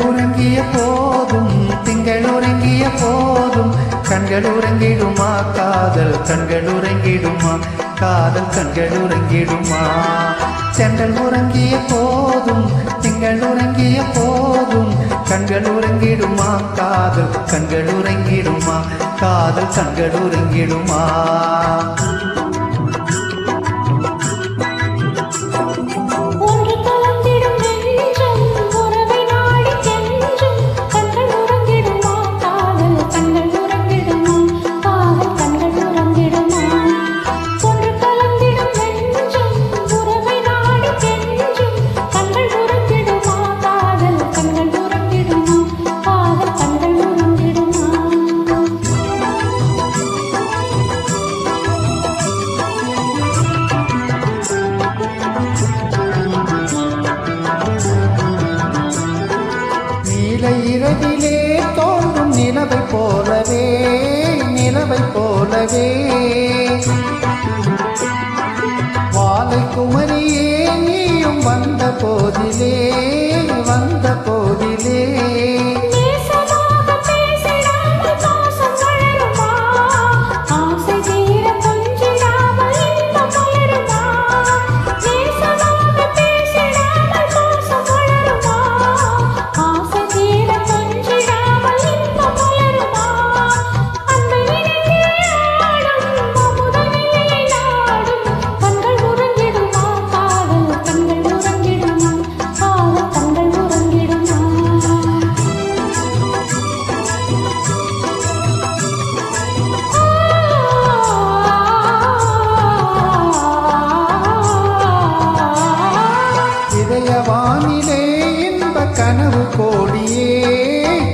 உறங்கிய போதும் திங்கள் உறங்கிய போதும் கண்கள் உறங்கிடுமா காதல் கண்கள் உறங்கிடுமா காதல் கண்கள் உறங்கிடுமா சென்றல் உறங்கிய போதும் திங்கள் உறங்கிய போதும் கண்கள் உறங்கிடுமா காதல் கண்கள் உறங்கிடுமா காதல் கண்கள் உறங்கிடுமா இரவிலே தோன்றும் நிலவை போலவே நிலவை போலவே வாலை குமரியே நீயும் வந்த போதிலே வந்த போதிலே வானிலே இன்ப கனவு கோடியே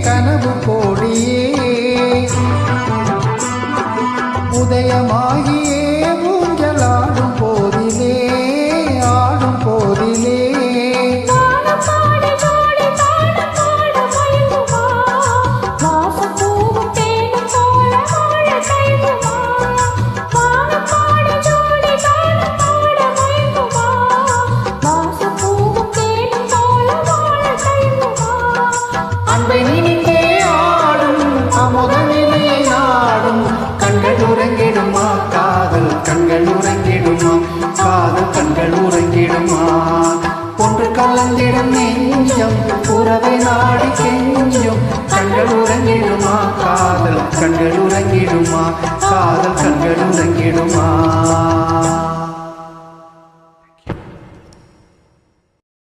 கனவு கோடியே உதயமாகியே ஊஞ்சலாடும் போதிலே ஆடும் போதிலே கண்கள் உறங்கிடுமா காதல் கண்கள் உறங்கிடுமா ஒன்று கலந்திடும் நெஞ்சம் உறவை நாடி கெஞ்சும் கண்கள் உறங்கிடுமா காதல் கண்கள் உறங்கிடுமா